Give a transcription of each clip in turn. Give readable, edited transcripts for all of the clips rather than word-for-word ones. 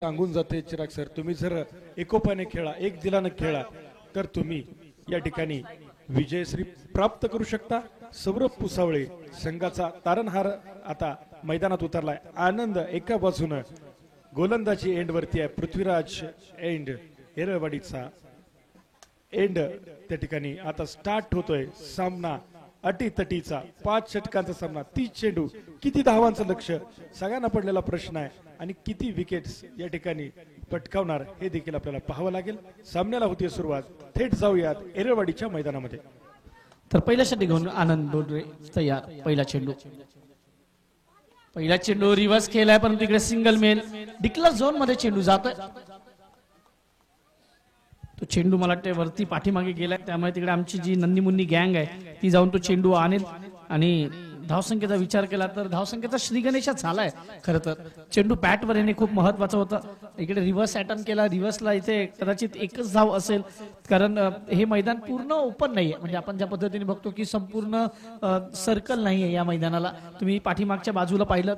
सांगून जाते चिराग सर, तुम्ही जर एकोपाने खेळा, एक दिलाने खेळा तर तुम्ही या ठिकाणी विजयश्री प्राप्त करू शकता. सौरभ पुसावळे संघाचा तारणहार आता मैदानात उतरलाय. आनंद एका बाजूने गोलंदाजी एंड वरती आहे. पृथ्वीराज एंड एरळवाडीचा एंड त्या ठिकाणी आता स्टार्ट होतोय सामना. अटीतटीचा 5 षटकांचा सामना. 30 चेंडू, किती धावांचं लक्ष, सगळ्यांना पडलेला प्रश्न आहे. आणि किती विकेट्स या ठिकाणी पटकावणार हे देखील आपल्याला पाहावं लागेल. सामन्याला होती सुरुवात. थेट जाऊयात एरळवाडीच्या मैदानामध्ये. तर पहिल्या षटक घेऊन आनंद बोडरे तयार. पहिला चेंडू रिव्हर्स केलाय, परंतु इकडे सिंगल मेल डिक्लर झोन मध्ये चेंडू जातोय. तो चेंडू मला वाटते वरती पाठीमागे गेलाय, त्यामुळे तिकडे आमची जी नंदी मुन्नी गँग आहे ती जाऊन तो चेंडू आणेल. आणि धावसंख्येचा विचार केला तर धावसंख्येचा श्रीगणेशा झालाय. खरं तर चेंडू बॅटवर येणे खूप महत्वाचं होतं. इकडे रिव्हर्स अटेम्प्ट केला. रिव्हर्सला इथे कदाचित एकच धाव असेल, कारण हे मैदान पूर्ण ओपन नाहीये. म्हणजे आपण ज्या पद्धतीने बघतो की संपूर्ण सर्कल नाहीये या मैदानाला. तुम्ही पाठीमागच्या बाजूला पाहिलं,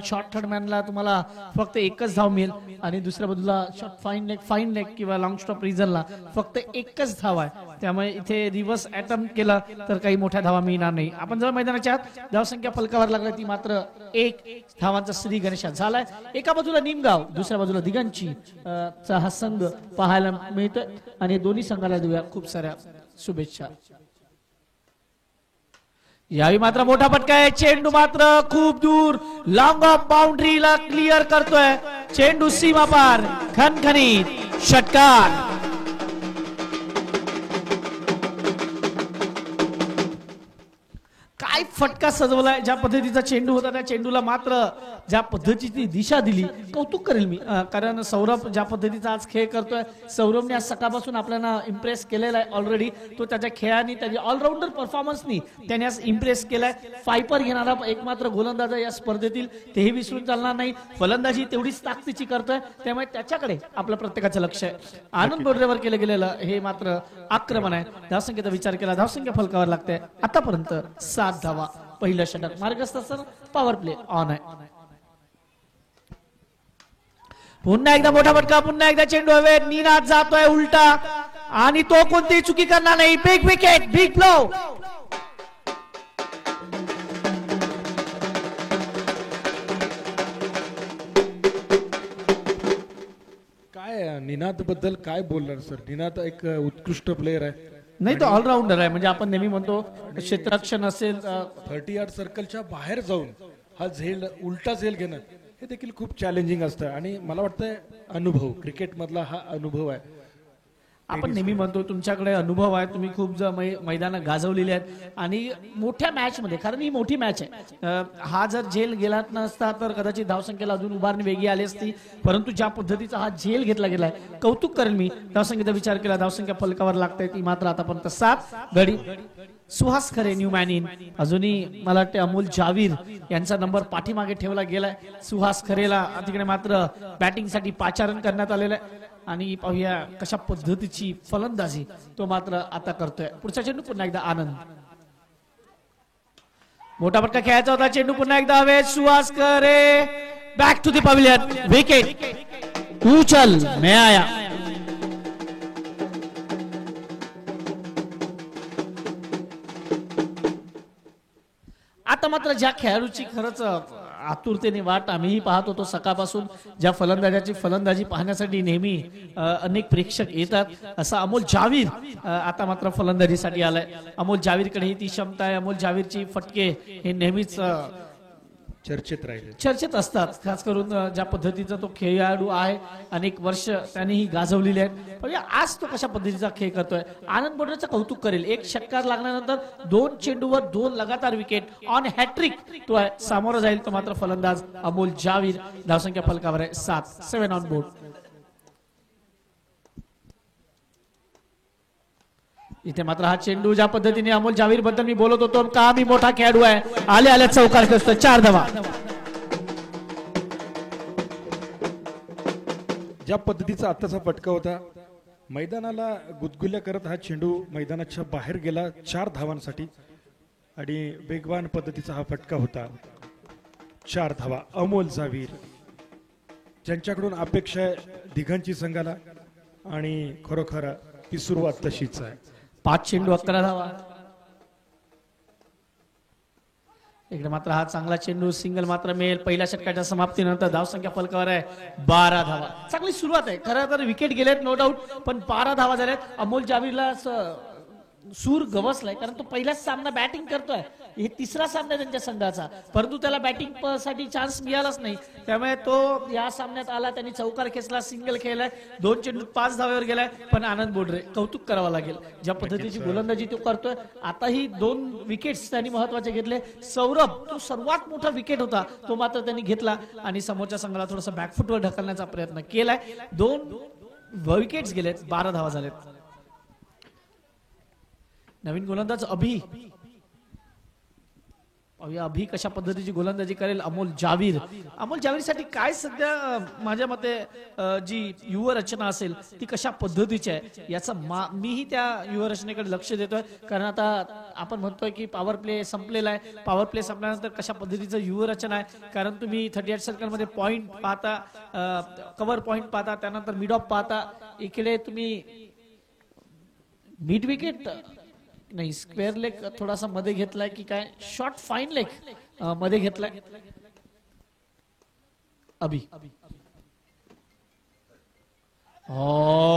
शॉर्ट थर्डमॅनला तुम्हाला फक्त एकच धाव मिळेल आणि दुसऱ्या बाजूला शॉर्ट फाईन लेग किंवा लॉंग स्टॉप रिझनला फक्त एकच धाव आहे. त्यामुळे इथे रिव्हर्स अटेम्प्ट केला तर काही मोठ्या धावा मिळणार नाही. आपण जर मैदानाच्या धावसंख्या फलकावर लागला ती मात्र 1 धावांचा श्री गणेशा झालाय. एका बाजूला निमगाव, दुसऱ्या बाजूला दिगंची चा हा संघ पाहायला मिळतोय आणि दोन्ही संघाला देऊया खूप साऱ्या शुभेच्छा. यावेळी मात्र मोठा फटका आहे. चेंडू मात्र खूप दूर लॉंग ऑफ बाउंड्रीला क्लिअर करतोय. चेंडू सीमा पार, खणखणीत षटकार. काय फटका सजवलाय. ज्या पद्धतीचा चेंडू होता त्या चेंडूला मात्र ज्या पद्धतीची दिशा दिली, कौतुक करेल मी. कारण सौरभ ज्या पद्धतीचा आज खेळ करतोय, सौरभने आज सकाळपासून आपल्याला इम्प्रेस केलेला आहे ऑलरेडी. तो त्याच्या खेळाने, त्याच्या ऑलराऊंडर परफॉर्मन्सनी त्याने आज इम्प्रेस केलाय. फायपर घेणारा एकमात्र गोलंदाज या स्पर्धेतील, तेही विसरून चालणार नाही. फलंदाजी तेवढीच ताकदीची करतोय, त्यामुळे त्याच्याकडे आपलं प्रत्येकाचं लक्ष आहे. आनंद बोडरेवर केलं गेलेलं हे मात्र आक्रमण आहे. धावसंख्येचा विचार केला, धावसंख्या फलकावर लागते. आतापर्यंत 7 धावा. पहिलं षटक मार्गस्थ असताना पॉवर प्ले ऑन आहे. पुन्हा एकदा मोठा फटका, पुन्हा एकदा चेंडू हवेत. निनाद जातोय उलटा आणि तो कोणतीही चुकी करणार नाही. Big wicket, big blow. काय निनाद बद्दल काय बोलणार सर? निनाद एक उत्कृष्ट प्लेयर आहे. नाही, तो ऑलराऊंडर आहे. म्हणजे आपण नेहमी म्हणतो क्षेत्ररक्षण असेल, 30 यार्ड सर्कलच्या बाहेर जाऊन हा उलटा झेल घेणं हे देखील खूप चॅलेंजिंग असतं. आणि मला वाटतं अनुभव, क्रिकेट मधला हा अनुभव आहे. आपण नेहमी म्हणतो तुमच्याकडे अनुभव आहे, तुम्ही खूप मैदानं गाजवलेली आहेत आणि मोठ्या मॅच मध्ये, कारण ही मोठी मॅच आहे. हा जर झेल गेला नसता तर कदाचित धावसंख्येला अजून उभारणी वेगळी आली असती. परंतु ज्या पद्धतीचा हा झेल घेतला गेलाय, कौतुक करेल मी. धावसंख्येचा विचार केला, धावसंख्या फलकावर लागते ती मात्र आतापर्यंत 7 गडी. सुहास खरे न्यू मॅन इन. अजूनही मला वाटते अमोल जावीर यांचा नंबर पाठीमागे ठेवला गेलाय. सुहास खरेला तिकडे मात्र बॅटिंगसाठी पाचारण करण्यात आलेलं आहे. आणि पाहूया कशा पद्धतीची फलंदाजी तो मात्र आता करतोय. पुढचा चेंडू पुन्हा एकदा आनंद. मोठा फटका खेळायचा होता. चेंडू पुन्हा एकदा हवे. Suhas Khare back to the pavilion. Wicket. उचल मैं आया. आता मात्र ज्या खेळाडूची खरंच आतुरतेने वाट आम्हीही पाहत होतो सकाळपासून, ज्या फलंदाजाची फलंदाजी पाहण्यासाठी नेहमी अनेक प्रेक्षक येतात, असा अमोल जावीर आता मात्र फलंदाजीसाठी आलाय. अमोल जावीरकडेही ती क्षमता आहे. अमोल जावीरची फटके हे नेहमीच चर्चेत असतात. खास करून ज्या पद्धतीचा तो खेळाडू आहे, अनेक वर्ष त्यानेही गाजवलेली आहेत. पण आज तो कशा पद्धतीचा खेळ करतोय. आनंद बोडरेचं कौतुक करेल. 1 षटकार लागल्यानंतर 2 चेंडूवर 2 लगातार विकेट ऑन हॅट्रिक तो आहे. सामोरं जाईल तो मात्र फलंदाज अमोल जावीर. धावसंख्या फलकावर आहे 7 ऑन बोर्ड. इथे मात्र हा चेंडू ज्या पद्धतीने अमोल जावीर बद्दल मी बोलत होतो का मी मोठा खेळाडू आहे, आल्या चौकार करतो. 4 धावा. ज्या पद्धतीचा आताचा फटका होता, मैदानाला गुदगुल्या करत हा चेंडू मैदानाच्या बाहेर गेला 4 धावांसाठी. आणि वेगवान पद्धतीचा हा फटका होता. 4 धावा. अमोल जावीर ज्यांच्याकडून अपेक्षा आहे दिघांची संघाला आणि खरोखर ती सुरुवात तशीच आहे. 5 चेंडू 11 धावा. इकडे मात्र हा चांगला चेंडू सिंगल मात्र मिळेल. पहिल्या षटकाच्या समाप्तीनंतर धावसंख्या फलकावर आहे 12 धावा. चांगली सुरुवात आहे खरं तर. विकेट गेलेत नो डाऊट, पण 12 धावा झाल्यात. अमोल जावीरला सूर गवसलाय कारण तो पहिलाच सामना बॅटिंग करतोय. हे तिसरा सामना त्यांच्या संघाचा, परंतु त्याला बॅटिंग साठी चान्स मिळालाच नाही. त्यामुळे तो या सामन्यात आला, त्यांनी चौकार खेचला, सिंगल खेळलाय, 2 चेंडूत 5 धाव्यावर गेलाय. पण आनंद बोडरे कौतुक करावं लागेल ज्या पद्धतीची गोलंदाजी तो करतोय. आताही 2 विकेट्स त्यांनी महत्वाचे घेतले. सौरभ तो सर्वात मोठा विकेट होता, तो मात्र त्यांनी घेतला आणि समोरच्या संघाला थोडासा बॅकफुटवर ढकलण्याचा प्रयत्न केलाय. 2 विकेट्स गेलेत, 12 धावा झालेत. नवीन गोलंदाज अभि कशा पद्धतीची गोलंदाजी करेल. अमोल जावीरसाठी काय सध्या माझ्या मते जी युवा रचना असेल ती कशा पद्धतीची आहे याचा मीही त्या युवा रचनेकडे लक्ष देतोय. कारण आता आपण म्हणतोय की पॉवर प्ले संपलेला आहे. पॉवर प्ले संपल्यानंतर कशा पद्धतीचं युवा रचना आहे, कारण तुम्ही 38 सर्कल मध्ये पॉइंट पाहता, कव्हर पॉइंट पाहता, त्यानंतर मिड ऑफ पाहता. इकडे तुम्ही मिड विकेट नाही, स्क्वेअर लेग थोडासा मध्ये घेतलाय की काय, शॉर्ट फाईन लेग मध्ये घेतलाय. अभि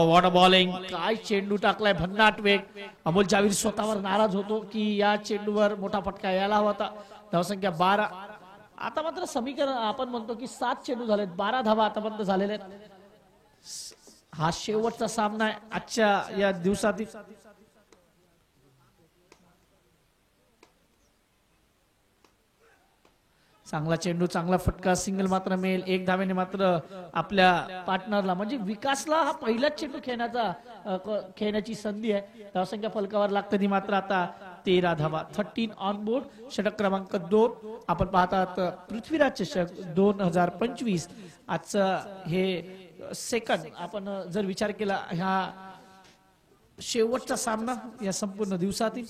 वॉट अ बॉलिंग, काय चेंडू टाकलाय, भन्नाट वेग. अमोल जावीर स्वतःवर नाराज होतो की या चेंडूवर मोठा फटका यायला हवा होता. धावसंख्या 12. आता मात्र समीकरण आपण म्हणतो की 7 चेंडू झालेत, 12 धावा आतापर्यंत झालेल्या आहेत. हा शेवटचा सामना आहे आजच्या या दिवसातील. चांगला चेंडू, चांगला फटका, सिंगल मात्र मिळेल. 1 धावेने मात्र आपल्या पार्टनरला म्हणजे विकासला हा पहिलाच चेंडू खेळण्याची संधी आहे. धावसंख्या फलकावर लागते ती मात्र आता 13 धावा. 13 ऑन बोर्ड. षटक क्रमांक 2 आपण पाहतात पृथ्वीराज चषक 2025. आजचं हे सेकंड आपण जर विचार केला, ह्या शेवटचा सामना या संपूर्ण दिवसातील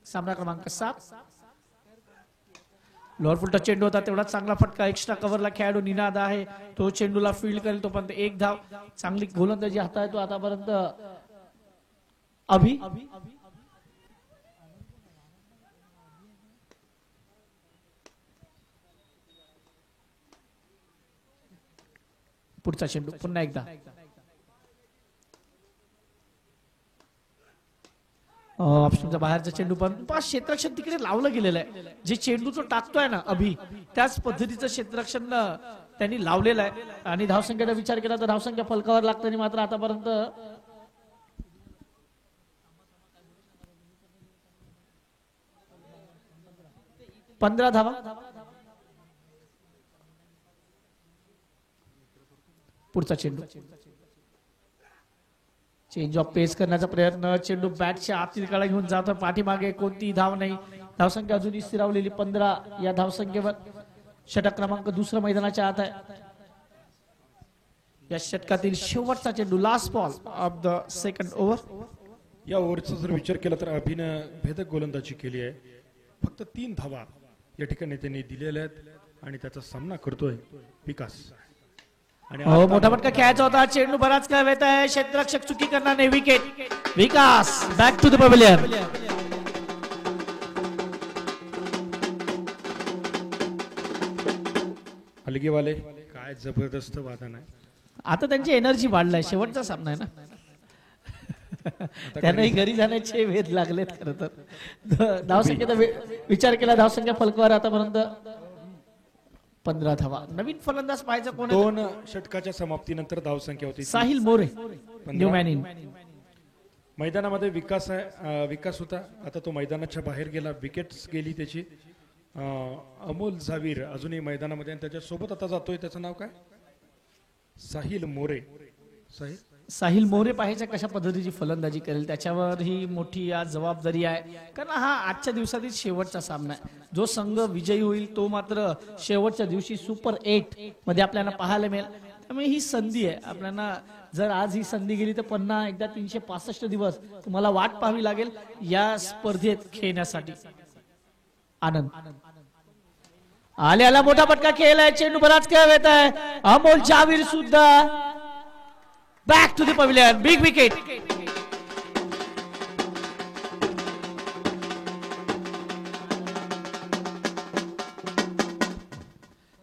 सामना क्रमांक 7. लोअर फुलटा चेंडू होता, तेवढा चांगला फटका. एक्स्ट्रा कव्हरला खेळाडू निनाद आहे, तो चेंडूला फील्ड करेल. तो पण 1 धाव. चांगली गोलंदाजी हाताळतो आतापर्यंत अभि. पुढचा चेंडू पुन्हा एकदा ऑप्शनच्या बाहेरचा चेंडू, पण क्षेत्ररक्षण तिकडे लावलं गेलेलं आहे. जे चेंडू तो टाकतोय ना अभि, त्याच पद्धतीचं क्षेत्ररक्षण त्यांनी लावलेलं आहे. आणि धावसंख्येचा विचार केला तर धावसंख्या फलकावर लागताना मात्र आतापर्यंत 15 धावा. पुढचा चेंडू, चेंज ऑफ पेस करण्याचा प्रयत्न. चेंडू बॅटच्या आतील काळा घेऊन जातो, पाठीमागे कोणती धाव नाही. धावसंख्या अजूनही स्थिरावलेली 15 या धावसंख्येवर. षटक क्रमांक 2 मैदानाच्या आत आहे. या षटकातील शेवटचा चेंडू, last ball of the second over. या ओव्हरचा जर विचार केला तर अभिनं भेदक गोलंदाजी केली आहे. फक्त 3 धावा या ठिकाणी त्यांनी दिलेल्या आहेत आणि त्याचा सामना करतोय विकास. मोठा फटका खेळायचा होता, चेंडू बराच काळ वेत आहे. क्षेत्ररक्षक चुकी करणार नाही. Wicket. Vikas back to the pavilion. हलगेवाले काय जबरदस्त वादन आहे. आता त्यांची एनर्जी वाढलाय, शेवटचा सामना आहे ना. त्यांनाही घरी जाण्याचे वेध लागलेत खरं तर. धावसंख्येचा विचार केला, धावसंख्या फलकावर आतापर्यंत 15 धावा. नवीन फलंदाज पाहायचा कोण? 2 षटकाच्या समाप्तीनंतर धावसंख्या होती Sahil More, new man in. मैदानामध्ये विकास होता, आता तो मैदानाच्या बाहेर गेला, विकेट्स गेली त्याची. अमोल जावीर अजूनही मैदानामध्ये आणि त्याच्यासोबत आता जातोय, त्याचं नाव काय? साहिल मोरे. साहिल मोरे पाहायच्या कशा पद्धतीची फलंदाजी करेल, त्याच्यावर ही मोठी आज जबाबदारी आहे. कारण हा आजच्या दिवसातील शेवटचा सामना आहे. जो संघ विजयी होईल तो मात्र शेवटच्या दिवशी सुपर 8 मध्ये आपल्याला पाहायला मिळेल. त्यामुळे ही संधी आहे आपल्याला. जर आज ही संधी गेली तर पुन्हा एकदा 365 दिवस तुम्हाला वाट पाहावी लागेल या स्पर्धेत खेळण्यासाठी. आनंद आल्याला मोठा फटका खेळलाय, चेंडू बराच खेळ येत आहे. अमोल जावीर सुद्धा back to the pavilion, big wicket.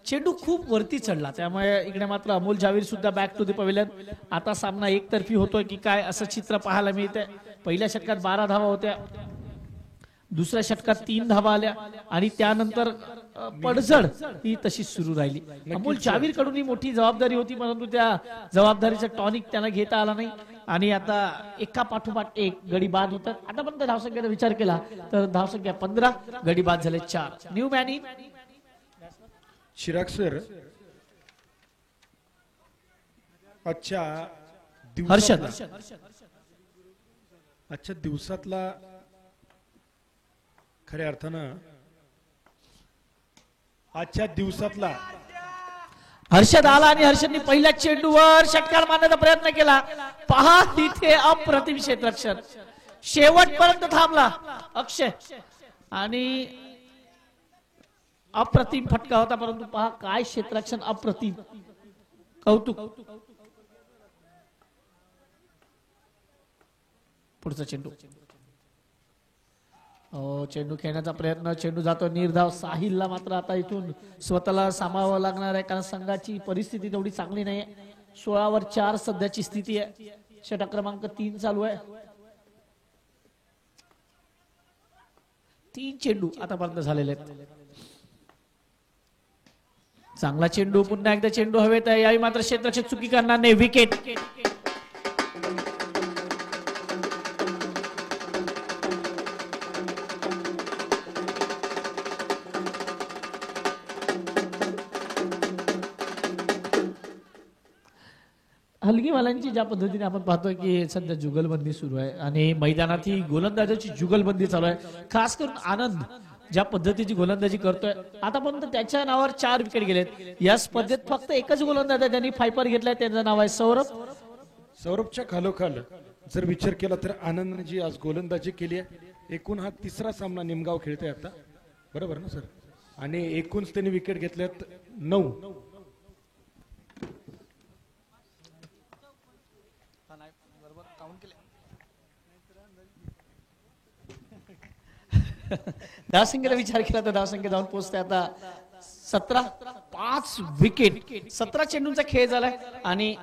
चेंडू खूप वरती चढला, त्यामुळे इकडे मात्र अमोल जावीर सुद्धा बॅक टू द पवेलियन. आता सामना एकतर्फी होतोय की काय असं चित्र पाहायला मिळतंय. पहिल्या षटकात 12 धावा होत्या, दुसऱ्या षटकात 3 धावा आल्या आणि त्यानंतर पडझड ही तशीच सुरू राहिली. अमोल जावीर कडून ही मोठी जबाबदारी होती, परंतु त्या जबाबदारीचं टॉनिक त्यांना घेता आला नाही आणि आता एका पाठोपाठ एक गडी बाद होतात. आतापर्यंत धावसंख्येचा विचार केला तर धावसंख्या 15, गडी बाद झाले 4. New man in Chirag sir, आजच्या हर्षद. आजच्या दिवसातला खऱ्या अर्थानं आजच्या दिवसातला हर्षद आला आणि हर्षदने पहिल्या चेंडूवर षटकार मारण्याचा प्रयत्न केला. पहा तिथे अप्रतिम क्षेत्ररक्षण, शेवटपर्यंत थांबला अक्षय आणि अप्रतिम फटका होता, परंतु पहा काय क्षेत्ररक्षण, अप्रतिम, कौतुक. पुढचा चेंडू, चेंडू खेळण्याचा प्रयत्न, चेंडू जातो निर्धाव. साहिलला मात्र आता इथून स्वतःला सामावावं लागणार आहे, कारण संघाची परिस्थिती तेवढी चांगली नाही. 16 वर 4 सध्याची स्थिती आहे. षटक क्रमांक 3 चालू आहे. 3 चेंडू आतापर्यंत झालेले आहेत. चांगला चेंडू, पुन्हा एकदा चेंडू हवेत आहे. यावेळी मात्र क्षेत्ररक्षक चुकी करणार नाही, विकेट. हलगीवाल्यांची ज्या पद्धतीने आपण पाहतोय की सध्या जुगलबंदी सुरू आहे आणि मैदानात ही गोलंदाजाची जुगलबंदी चालू आहे. खास करून आनंद ज्या पद्धतीची गोलंदाजी करतोय, आतापर्यंत त्याच्या नावावर 4 विकेट गेलेत. या स्पर्धेत फक्त एकच गोलंदाज आहे त्यांनी फायपर घेतलाय, त्याचं नाव आहे सौरभ. सौरभच्या खालोखाल जर विचार केला तर आनंदने जी आज गोलंदाजी केली आहे, एकूण हा 3रा सामना निमगाव खेळतोय आता, बरोबर ना सर? आणि एकूणच त्यांनी विकेट घेतल्यात 9. धावसंख्येचा विचार केला तर धावसंख्या जाऊन पोहोचते आता 17. 5 विकेट, 17 चेंडूंचा खेळ झालाय आणि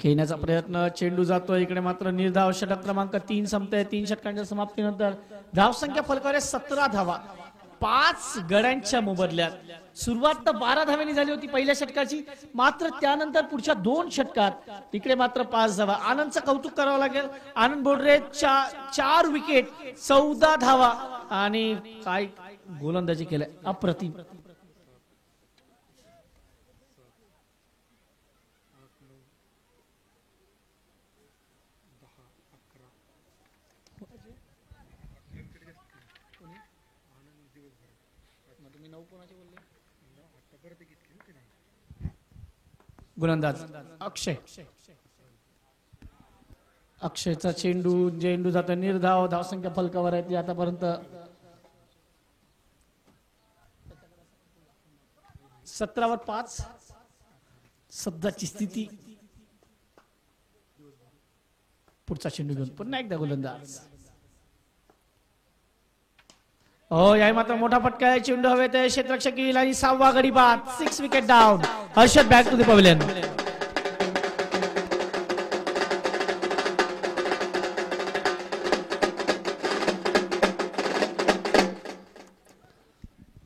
खेळण्याचा प्रयत्न, चेंडू जातो इकडे मात्र निर्धाव. षटक क्रमांक 3 संपते. 3 षटकांच्या समाप्तीनंतर धावसंख्या फलकावर 17 धावा 5 गड्यांच्या मोबदल्यात. सुरुवात तर 12 धाव्यांनी झाली होती पहिल्या षटकाची, मात्र त्यानंतर पुढच्या 2 षटकात इकडे मात्र 5 धावा. आनंदचं कौतुक करावं लागेल. आनंद बोडरे 4 विकेट, 14 धावा आणि काय गोलंदाजी केलंय, अप्रतिम. गोलंदाज अक्षय. अक्षयचा चेंडू जातो निर्धाव. धावसंख्या फलकावर आहे ती आतापर्यंत 17 वर 5 सध्याची स्थिती. पुढचा चेंडू घेऊन पुन्हा एकदा गोलंदाज. याही मात्र मोठा फटका आहे. चेंडू हवेत आहे. क्षेत्ररक्षक येईल आणि 6वा गडी बाद. 6 wicket down. Harshad back to the pavilion.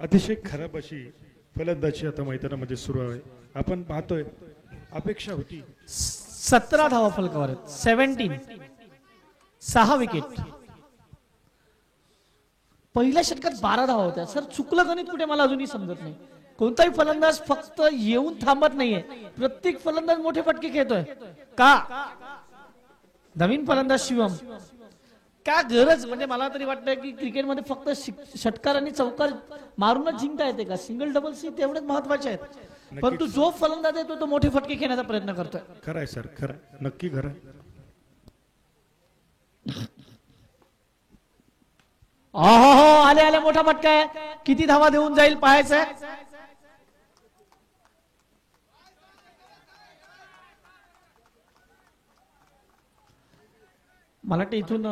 अतिशय खराब अशी फलंदाजी आता मैदानामध्ये सुरू आहे. आपण पाहतोय अपेक्षा होती 17 धावा फलकावर आहेत. 17, 6 विकेट. पहिल्या षटकात 12 धावा होत्या. सर चुकलं गणित कुठे मला अजूनही समजत नाही. कोणताही फलंदाज फक्त येऊन थांबत नाहीये, प्रत्येक फलंदाज मोठे फटके खेळतोय का? नवीन फलंदाज शिवम, काय गरज? म्हणजे मला तरी वाटतं की क्रिकेटमध्ये फक्त षटकार आणि चौकार मारूनच जिंकता येते का? सिंगल डबल सी तेवढेच महत्वाचे आहेत. परंतु जो फलंदाज येतो तो मोठे फटके खेळण्याचा प्रयत्न करतोय. खरं आहे सर, खरं आहे. नक्की खरं आहे. हो आले आले मोठा फटका आहे. किती धावा देऊन जाईल पाहायचंय. मला वाटतं इथून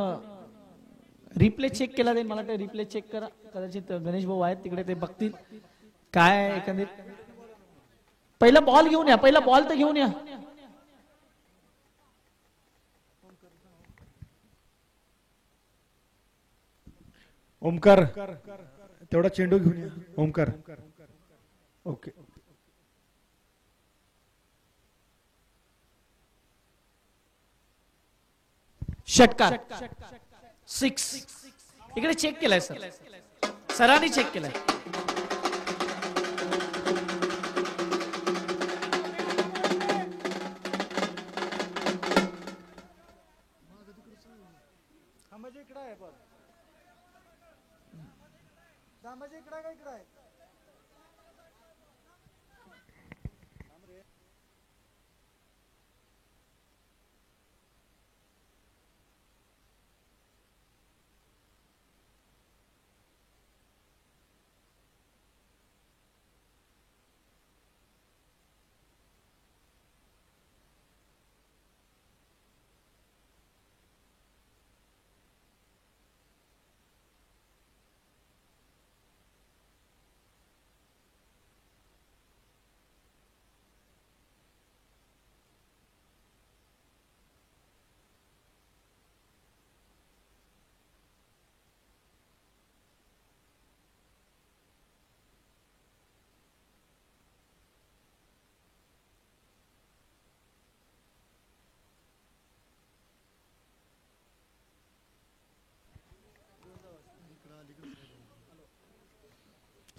रिप्ले चेक केला जाईल. मला वाटतं रिप्ले चेक करा. कदाचित गणेश भाऊ आहेत तिकडे, ते बघतील काय एकंदरीत. पहिला बॉल घेऊन या, पहिला बॉल तर घेऊन या. ओमकार तेवढा चेंडू घेऊन या. ओमकार ओके. षटकार 6. इकडे चेक केलाय सर, सरांनी चेक केलाय.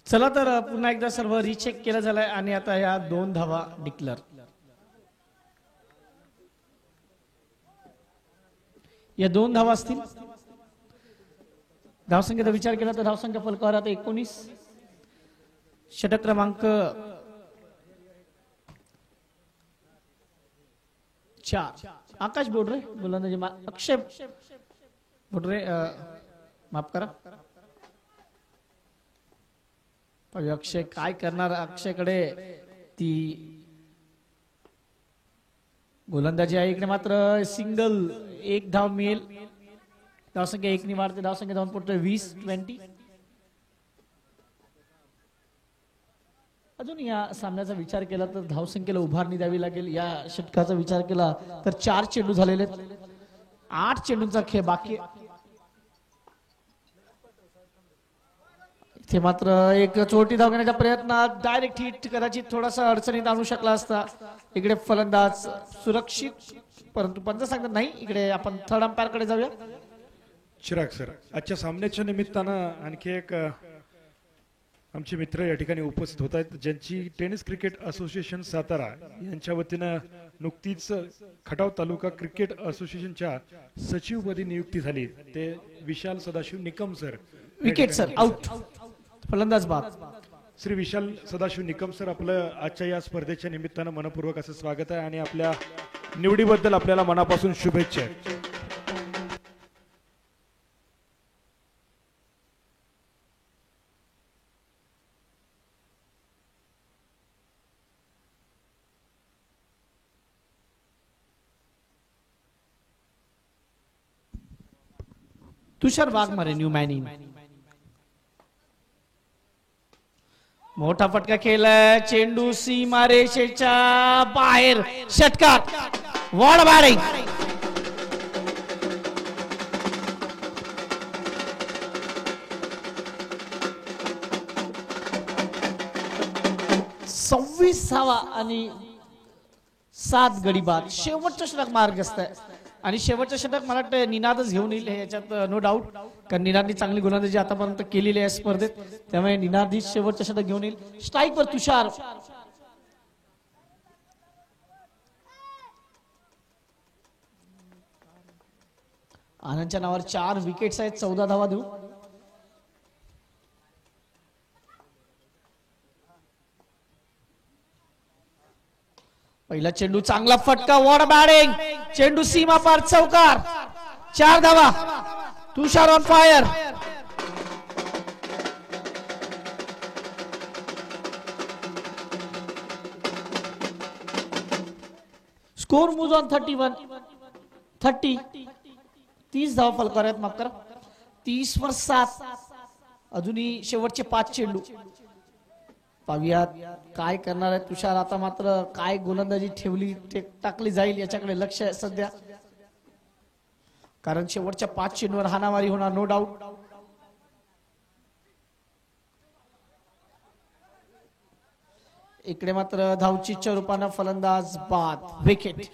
चला तर पुन्हा एकदा सर्व रिचेक केलं झालंय आणि आता या 2 धावा डिक्लेअर. या 2 धावा असतील. धावसंख्येचा विचार केला तर धावसंख्या फलकावर आता 19. षटक क्रमांक 4 आकाश बोडरे गोलंदाजी. अक्षय बोडरे माफ करा. अक्षय काय करणार. अक्षयकडे ती गोलंदाजी आहे. इकडे मात्र सिंगल 1 धाव मिळेल. धावसंख्या 1 वाढते. धावसंख्या धावून पडतोय 20-20. अजून या सामन्याचा विचार केला तर धावसंख्येला उभारणी द्यावी लागेल. या षटकाचा विचार केला तर 4 चेंडू झालेले आहेत. 8 चेंडूंचा खेळ बाकी. इथे मात्र एक चोटी धाव घेण्याचा प्रयत्न. डायरेक्ट हिट कदाचित थोडासा अडचणीत आणू शकला असता. इकडे फलंदाज सुरक्षित, परंतु पंच सांगतात नाही. इकडे आपण थर्ड अंपायर कडे जाऊया. चिराग सर, आजच्या सामन्याच्या निमित्तानं आणखी एक आमचे मित्र या ठिकाणी उपस्थित होत आहेत, ज्यांची टेनिस क्रिकेट असोसिएशन सातारा यांच्या वतीनं नुकतीच खटाव तालुका क्रिकेट असोसिएशनच्या सचिवपदी नियुक्ती झाली. ते Vishal Sadashiv Nikam sir. Wicket sir out. फलंदाज बाद. श्री विशाल सदाशिव निकम सर, आपलं आजच्या या स्पर्धेच्या निमित्तानं मनपूर्वक असं स्वागत आहे आणि आपल्या निवडीबद्दल आपल्याला मनापासून शुभेच्छा आहेत. तुषार वाघमारे न्यू मॅनी. मोठा फटका खेळलाय. चेंडू सीमारेषेच्या बाहेर. षटकार. वॉड बॅटिंग. सव्वीस धावा आणि 7 गडी बाद. शेवटचं षटक मार्गस्थ आहे आणि शेवटचं षटक मला वाटतं निनादच घेऊन येईल याच्यात नो डाऊट. कारण निनादनी चांगली गोलंदाजी आतापर्यंत केलेली आहे स्पर्धेत, त्यामुळे निनाद ही शेवटचं षटक घेऊन येईल. स्ट्राईक वर तुषार. आनंदच्या नावावर 4 विकेट्स आहेत. 14 धावा देऊ. पहिला चेंडू चांगला फटका, वॉट बॅटिंग, चेंडू सीमा पार, चौकार, 4 धावा, Tushar on fire. Score moves on 30. 30 धावा फलकावर आहेत, माफ करा. 30 वर 7. अजूनही शेवटचे 5 चेंडू. पाहूयात काय करणार आहे तुषार. आता मात्र काय गोलंदाजी ठेवली टाकली जाईल याच्याकडे लक्ष आहे सध्या, कारण शेवटच्या 5 चेंडूवर हाणामारी होणार नो डाऊट. इकडे मात्र धावचीच्या रूपानं फलंदाज बाद, विकेट.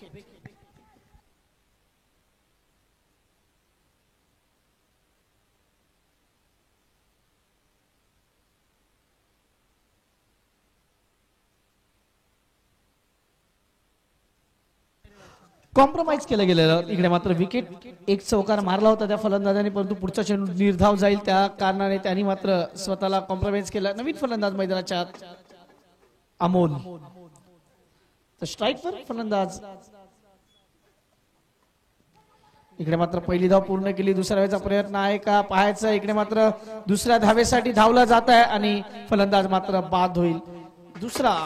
कॉम्प्रोमाइज केलं गेलेलं. इकडे मात्र विकेट. एक चौकार मारला होता त्या फलंदाजाने, परंतु पुढचा चेंडू निर्धाव जाईल त्या कारणाने त्यांनी मात्र स्वतःला कॉम्प्रोमाइज केला. नवीन फलंदाज मैदानाच्या आत अमोल. तर स्ट्राईकवर फलंदाज. इकडे मात्र पहिली धाव पूर्ण केली. दुसऱ्या धावेचा प्रयत्न आहे का पाहायचं. इकडे मात्र दुसऱ्या धावेसाठी धावला जात आहे आणि फलंदाज मात्र बाद होईल. दुसरा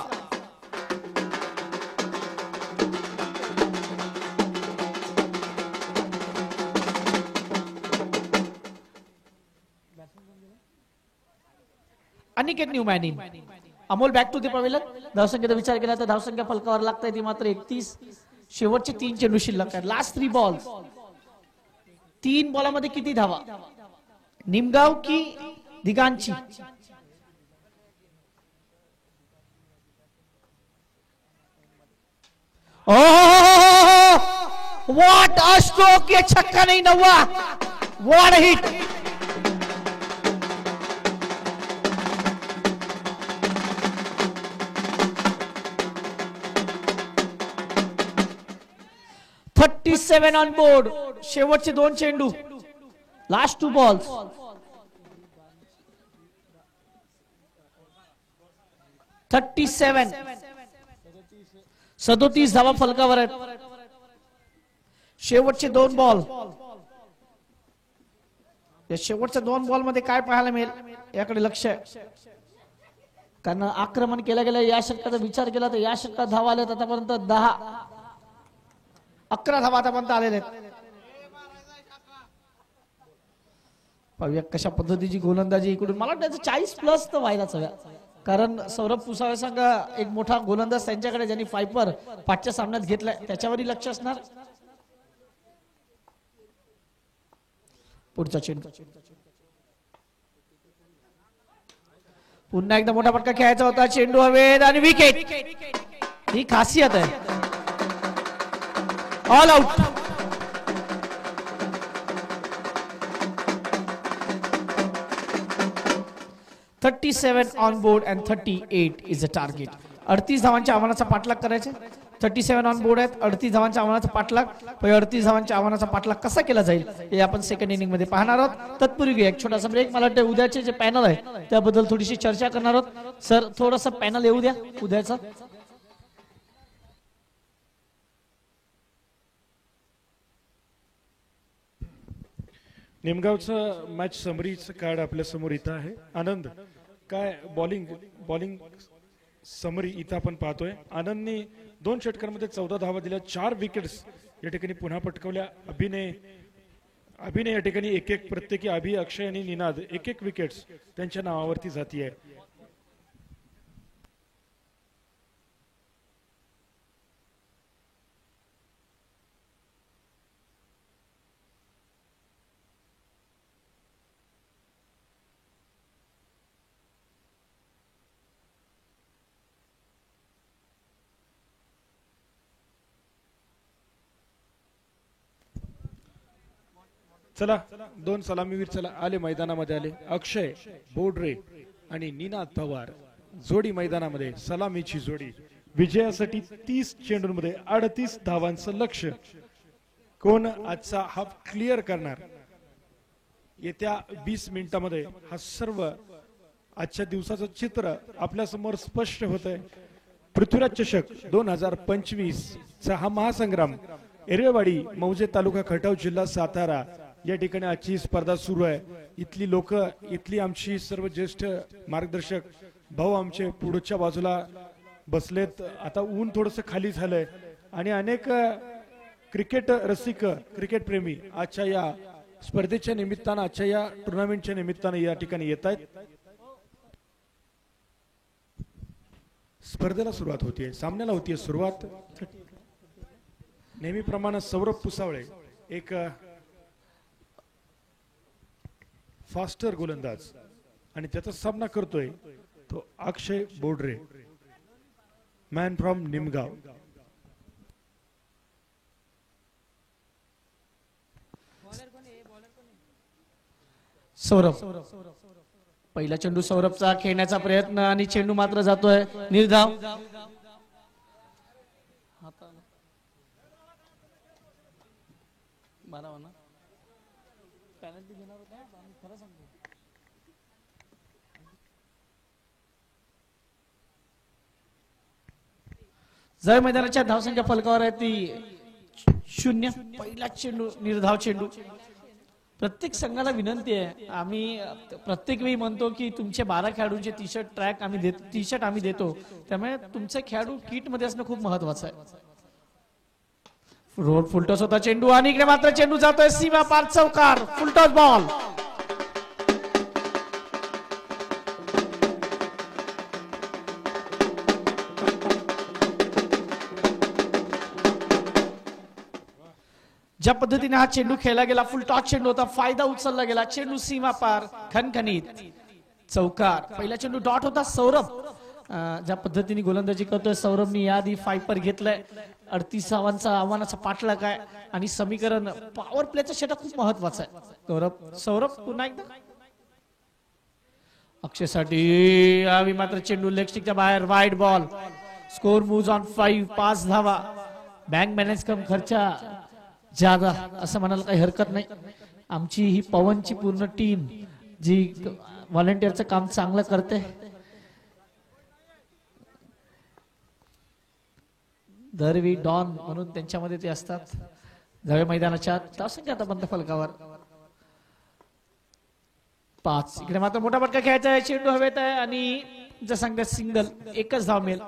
Aniket Newman. Amol back to the pavilion. धावसंख्येचा विचार केला तर धावसंख्या फलकावर लागते ती मात्र 31. शेवटचे 3 चेंडू शिल्लक आहेत. Last 3 balls. 3 बॉलामध्ये किती धावा. निमगाव की दिगांची. What a stroke. ये छक्का नहीं, नव्वा. What a hit. Seven on board. शेवटचे 2 चेंडू. Last 2 balls. 37. 37 धावा फलकावर आहेत. शेवटचे 2 बॉल. या शेवटच्या 2 बॉल मध्ये काय पाहायला मिळेल याकडे लक्ष आहे, कारण आक्रमण केलं गेलं. या षटकाचा विचार केला तर या षटकात धावा आल्यात आतापर्यंत 11 धावा आतापर्यंत आलेले आहेत. पाहूया कशा पद्धतीची गोलंदाजी इकडून. मला वाटतं 40+ तर व्हायलाच हव्या, कारण सौरभ पुसावे संघ एक मोठा गोलंदाज त्यांच्याकडे ज्यांनी फायपर पाठच्या सामन्यात घेतलाय त्याच्यावरही लक्ष असणार. पुढचा चेंडू. पुन्हा एकदा मोठा फटका खेळायचा होता. चेंडू हवेत आणि विकेट. ही खासियत आहे. All out. $37 on board and 38 is a target. 38 धावांच्या आव्हानाचा पाठलाग करायचा. 37 ऑन बोर्ड आहेत. 38 धावांच्या आव्हानाचा पाठलाग. 38 धावांच्या आव्हानाचा पाठलाग कसा केला जाईल हे आपण सेकंड इनिंग मध्ये पाहणार आहोत. तत्पूर्वी एक छोटासा ब्रेक. मला वाटतं उद्याचे जे पॅनल आहे त्याबद्दल थोडीशी चर्चा करणार आहोत. सर थोडंसं पॅनल येऊ द्या उद्याचा. निमगावचं मॅच समरीचं कार्ड आपल्या समोर इथं आहे. आनंद काय बॉलिंग समरी इथं आपण पाहतोय. आनंदने 2 षटकांमध्ये 14 धावा दिल्या, 4 विकेट्स या ठिकाणी पुन्हा पटकवल्या. अभिनय या ठिकाणी एक प्रत्येकी अभि, अक्षय आणि निनाद 1 विकेट्स त्यांच्या नावावरती जाती आहे. चला 2 सलामीवीर चला आले मैदानामध्ये आले. अक्षय बोडरे आणि निनाद पवार जोडी मैदानामध्ये. सलामीची जोडी विजयासाठी 30 चेंडूंमध्ये 38 धावांचं लक्ष्य. कोण आजचा हाफ क्लिअर करणार येत्या 20 मिनिटांमध्ये हा सर्व आजच्या दिवसाचं चित्र आपल्या समोर स्पष्ट होत आहे. पृथ्वीराज चषक 2025 चा हा महासंग्राम एरेवाडी मौजे तालुका खटाव जिल्हा सातारा या ठिकाणी आजची स्पर्धा सुरू आहे. इथली लोक, इथली आमची सर्व ज्येष्ठ मार्गदर्शक भाऊ आमचे पुढच्या बाजूला बसलेत. आता ऊन थोडस खाली झालंय आणि अनेक क्रिकेट रसिक, क्रिकेट प्रेमी आजच्या या स्पर्धेच्या निमित्तानं, आजच्या या टुर्नामेंटच्या निमित्तानं या ठिकाणी येत आहेत. स्पर्धेला सुरुवात होतीये, सामन्याला होतीये सुरुवात. नेहमीप्रमाणे सौरभ पुसावळे एक फास्टर गोलंदाज आणि त्याचा सामना करतोय तो अक्षय बोडरे, मॅन फ्रॉम निमगाव. सौरभ, पहिला चेंडू सौरभचा खेळण्याचा प्रयत्न आणि चेंडू मात्र जातोय निर्धाव. जय मैदानाच्या धावसंख्या फलकावर आहे ती 0. पहिला चेंडू निर्धाव चेंडू. प्रत्येक संघाला विनंती आहे, आम्ही प्रत्येक वेळी म्हणतो की तुमचे 12 खेळाडूंचे टी शर्ट ट्रॅक आम्ही देतो, टी शर्ट आम्ही देतो, त्यामुळे तुमचे खेळाडू किट मध्ये असणं खूप महत्वाचं आहे. रोड फुलटॉस होता चेंडू आणि इकडे मात्र चेंडू जातोय सीमा पार चौकार. Full toss ball. ज्या पद्धतीने हा चेंडू खेळला गेला, फुल टॉस चेंडू होता, फायदा उचलला गेला, चेंडू सीमा पार खणखणीत चौकार. पहिला चेंडू डॉट होता. सौरभ ज्या पद्धतीने गोलंदाजी करतोय, सौरभने याआधी फायपर घेतलाय. 38 धावांचा आव्हानाचा पाठलाग आहे आणि समीकरण पॉवर प्लेचा षटक खूप महत्वाचा आहे. सौरभ पुन्हा एकदा अक्षयसाठी आम्ही मात्र चेंडू लेग स्टिकच्या बाहेर, wide ball. Score moves on 5 धावा. बँक बॅलन्स कम खर्चा ज्यादा असं म्हणायला काही हरकत नाही. आमची ही पवनची पूर्ण टीम जी व्हॉलेंटिअरचं काम चांगलं करते. दरवी डॉन म्हणून त्यांच्यामध्ये ते असतात. धावे मैदानाच्या धावसंख्या आता बंद फलकावर 5. इकडे मात्र मोठा फटका खेळायचा आहे, चेंडू हवेत आहे आणि जर सांगतात सिंगल, एकच धाव मिळेल.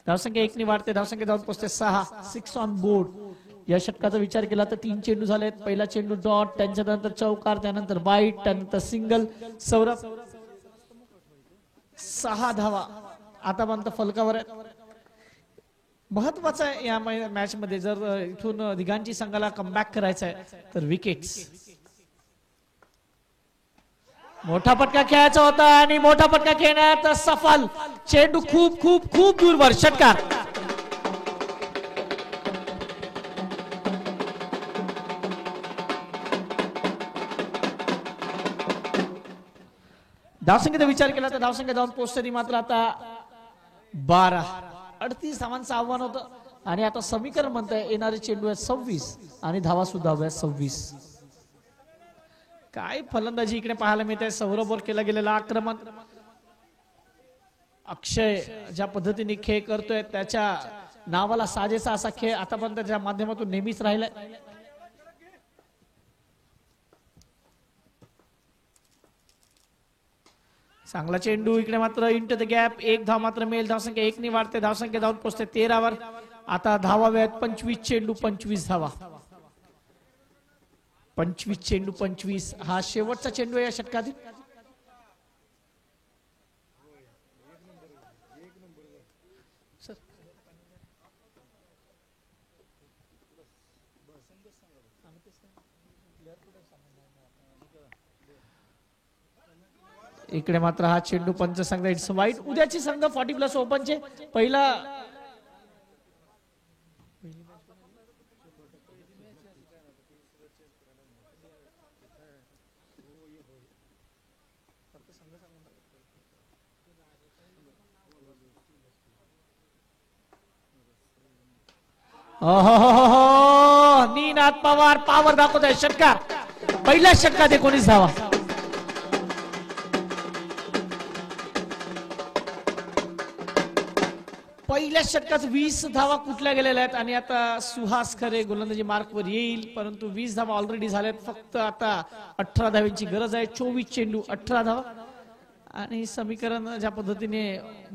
धावसंख्या 1 ने वाढते, धावसंख्या जाऊन पोहोचते 6. 6 ऑन बोर्ड. या षटकाचा विचार केला तर 3 चेंडू झालेत. पहिला चेंडू डॉट, त्यांच्यानंतर चौकार, त्यानंतर बाईट, त्यानंतर सिंगल. सौरभ 6 धावा आतापर्यंत फलकावर आहे. महत्वाचं आहे या मॅच मध्ये, जर इथून दिघांची संघाला कमबॅक करायचा आहे तर विकेट्स. मोठा फटका खेळायचा होता आणि मोठा फटका खेळण्यात सफल. चेंडू खूप खूप खूप दूरवर. षटकार. धावसंख्येचा विचार केला तर धावसंख्या जाऊन पोहोचते मात्र आता 12. 38 धावांचं आव्हान होतं आणि आता समीकरण म्हणताय येणारे चेंडू आहे 26 आणि धावा सुद्धा हव्या 26. काय फलंदाजी इकडे पाहायला मिळते. सौरभवर केला गेलेला आक्रमण. अक्षय ज्या पद्धतीने खेळ करतोय त्याच्या नावाला साजेसा असा खेळ आतापर्यंत त्याच्या माध्यमातून नेहमीच राहिलाय. चांगला चेंडू. इकडे मात्र इंटू द गॅप. 1 धाव मात्र मिळेल. धावसंख्या 1 ने वाढते, धावसंख्या जाऊन पोहोचते 13 वर. आता धावा वेळात 25 चेंडू 25 धावा. 25 चेंडू 25 हा शेवटचा चेंडू आहे या षटकातील. इकडे मात्र हा चेंडू पंच संघ इट्स वाईट. उद्याची संघ 40+ ओपनचे पहिला नीनाथ पवार पावर दाखवत आहे. षटकार. पहिल्या षटकात 19 धावा. पहिल्या षटकात 20 धावा कुठल्या गेलेल्या आहेत आणि आता सुहास खरे गोलंदाजी मार्कवर येईल, परंतु 20 धावा ऑलरेडी झाल्यात. फक्त आता 18 धावांची गरज आहे. 24 चेंडू 18 धावा आणि समीकरण ज्या पद्धतीने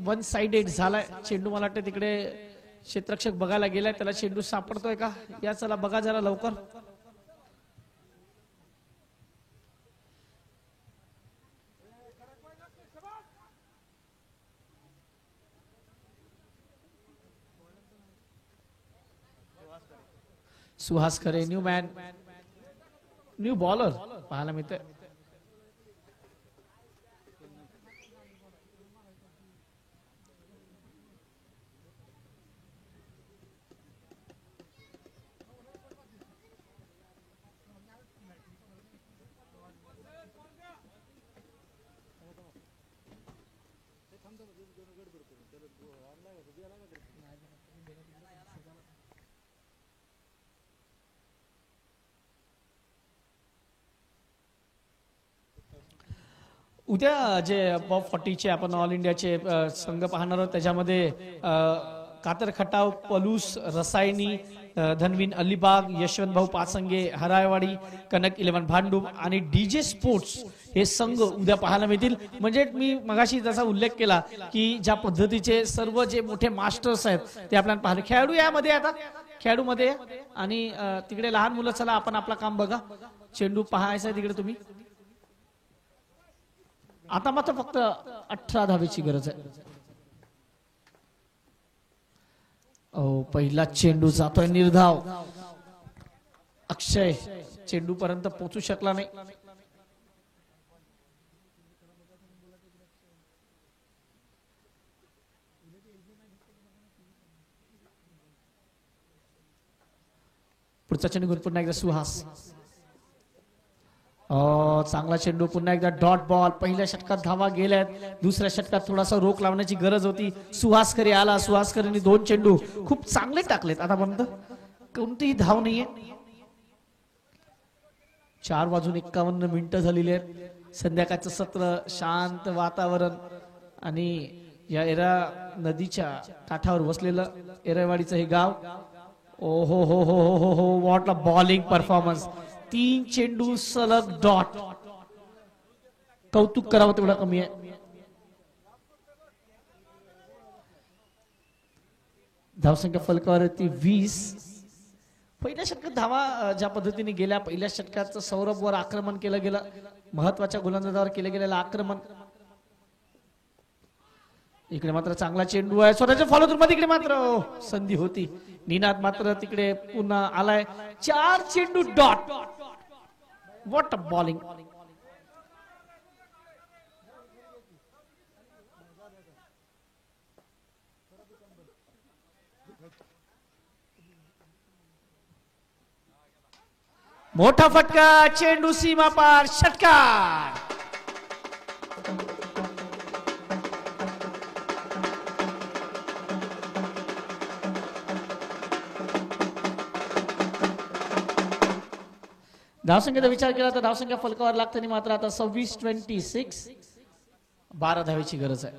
वन साइडेड झालाय. चेंडू मला वाटतं तिकडे क्षेत्ररक्षक बघायला गेलाय, त्याला चेंडू सापडतोय का या चला बघा जरा लवकर. सुहास खरे न्यू मॅन, न्यू बॉलर पाहायला मिळतंय. उद्या जे बॉब 40चे आपण ऑल इंडियाचे संघ पाहणार आहोत, त्याच्यामध्ये कातर खटाव, पलूस, रसायनी, धनवीन अलिबाग, यशवंत भाऊ पाचंगे, हरायवाडी, कनक 11 भांडूप आणि डीजे स्पोर्ट्स हे संघ उद्या पाहायला मिळतील. म्हणजे मी मगाशी त्याचा उल्लेख केला की ज्या पद्धतीचे सर्व जे मोठे मास्टर्स आहेत ते आपल्याला पाहले. खेळाडू यामध्ये आता खेळाडू मध्ये आणि तिकडे लहान मुलं, चला आपण आपलं काम बघा. चेंडू पाहायचा आहे तिकडे तुम्ही. आता मात्र फक्त 18 धावेची गरज आहे. पहिला चेंडू जातोय निर्धाव. अक्षय चेंडू पर्यंत पोहोचू शकला नाही. पुढचा चेंडू पुन्हा एकदा सुहास. चांगला चेंडू पुन्हा एकदा डॉट बॉल. पहिल्या षटकात धावा गेल्यात, दुसऱ्या षटकात थोडासा रोख लावण्याची गरज होती. सुहास खरे आला. सुहास खरेंनी 2 चेंडू खूप चांगले टाकलेत. आतापर्यंत कोणतीही धाव नाहीये. 4:51 झालेली आहेत. संध्याकाळचं सत्र, शांत वातावरण आणि या एरा नदीच्या काठावर वसलेलं एरेवाडीचं हे गाव. ओ हो हो हो हो हो हो, व्हॉट अ बॉलिंग परफॉर्मन्स. 3 चेंडू सलग डॉट. कौतुक करावं तेवढं कमी आहे. धावसंख्या फलकावरती 20. पहिल्या षटकात धावा ज्या पद्धतीने गेल्या, पहिल्या षटकात सौरभ वर आक्रमण केलं गेलं, महत्वाच्या गोलंदाजावर केलं गेलेलं आक्रमण. इकडे मात्र चांगला चेंडू आहे स्वतःच्या फॉलो थ्रू मध्ये. इकडे मात्र संधी होती. निनाद मात्र तिकडे पुन्हा आलाय. 4 चेंडू डॉट. What a bowling. मोठा फटका. चेंडू सीमा पार. षटकार. धावसंख्येचा विचार केला तर धावसंख्या फलकावर लागताना मात्र आता 26-26. 12 धावेची गरज आहे.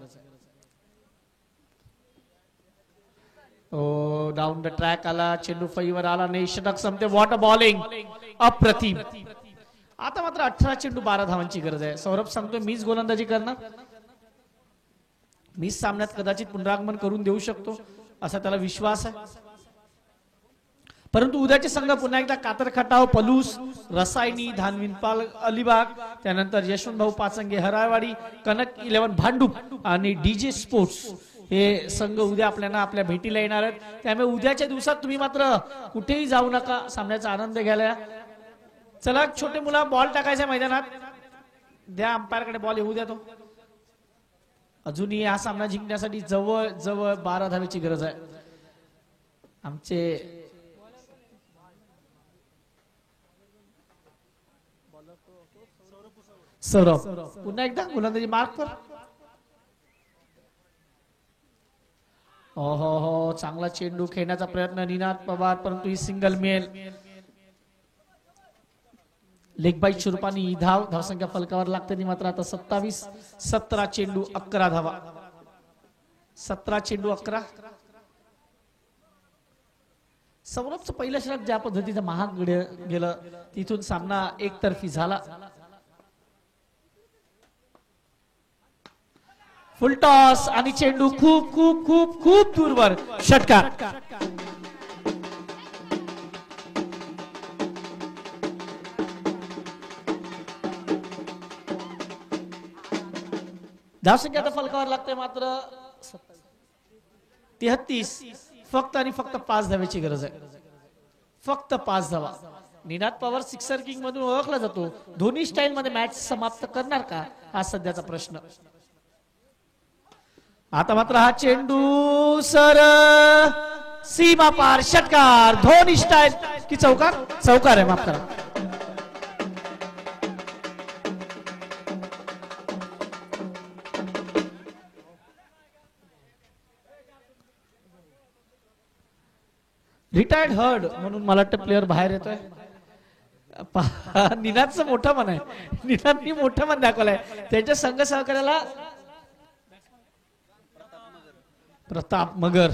डाऊन द ट्रॅक आला. चेंडू फईवर आला नाही. षटक संपते. What a bowling. अप्रतिम. आता मात्र 18 चेंडू 12 धावांची गरज आहे. सौरभ सांगतोय मीच गोलंदाजी करणार, मीच सामन्यात कदाचित पुनरागमन करून देऊ शकतो असा त्याला विश्वास आहे. परंतु उद्याचे संघ पुन्हा एकदा कातर खटाव, पलूस, रसायनी, धानविनपाल अलिबाग, त्यानंतर यशवंत भाऊ पाचंगे हरायवाडी, कनक 11 भांडूप आणि डीजे स्पोर्ट्स हे संघ उद्या आपल्या भेटीला येणार आहेत. त्यामुळे उद्याच्या दिवसात तुम्ही मात्र कुठेही जाऊ नका, सामन्याचा आनंद घ्यायला. चला छोटे मुला, बॉल टाकायचा मैदानात. द्या अंपायर कडे बॉल, येऊ द्या तो. अजूनही हा सामना जिंकण्यासाठी जवळ जवळ 12 धावेची गरज आहे. आमचे सौरभ पुन्हा एकदा गोलंदाजी मार्क कर. हो चांगला चेंडू खेळण्याचा प्रयत्न निनाद पवार, परंतु ही सिंगल मेल. लेग बाईट स्वरूपाने ही धावसंख्या फलकावर लागते मात्र आता 27. 17 चेंडू 11 धावा. 17 चेंडू 11. सौरभचं पहिलं षटक ज्या पद्धतीचं महाग गेलं तिथून सामना एकतर्फी झाला. फुलटॉस आणि चेंडू खूप खूप खूप खूप दूरवर षटकार. धावसंख्या आता फलकावर लागते मात्र 33. फक्त आणि फक्त 5 धावेची गरज आहे. फक्त 5 धावा. निनाद पवार सिक्सर किंग मधून ओळखला जातो. दोन्ही स्टाईल मध्ये मॅच समाप्त करणार का हा सध्याचा प्रश्न. आता मात्र हा चेंडू सर सीमा पार षटकार. धोनी स्टाईल की चौकार. चौकार आहे, माफ करा. रिटायर्ड हर्ड म्हणून मला वाटतं प्लेअर बाहेर येतोय. निनादचं मोठं मन आहे. निनादनी मोठं मन दाखवलंय. त्याच्या संघ सहकार्याला प्रताप मगर.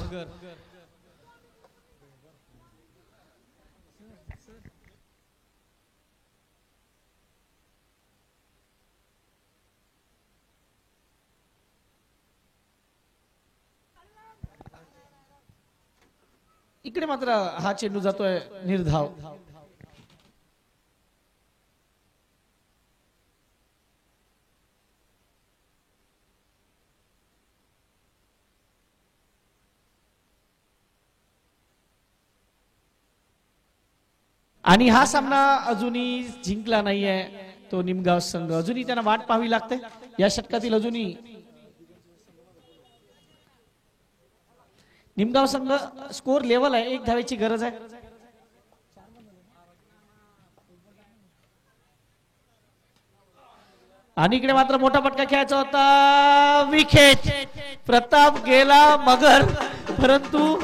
इकडे मात्र हा चेंडू जातोय निर्धाव. आणि हा सामना अजूनही जिंकला नाहीये तो निमगाव संघ. अजूनही त्यांना वाट पाहावी लागते. या षटकातील अजूनही निमगाव संघ स्कोर लेवल आहे. 1 धावेची गरज आहे. आणि इकडे मात्र मोठा फटका खेळायचा होता. विकेट. प्रताप गेला मगर, परंतु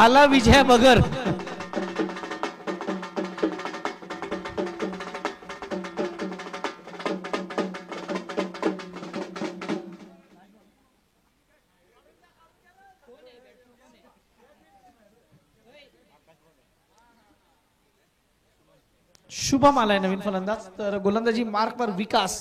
आला विजय मगर. शुभम आलाय नवीन फलंदाज. तर गोलंदाजी मार्कवर विकास.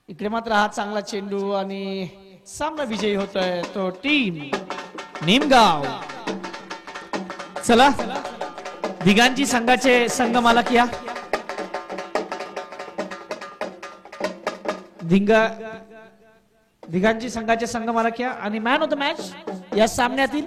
इकडे मात्र हा चांगला चेंडू आणि सामना विजयी होतोय तो टीम निमगाव. चला दिगांची संघाचे संघ मालक या. दिगांची संघाचे संघ मालक या आणि मॅन ऑफ द मॅच या सामन्यातील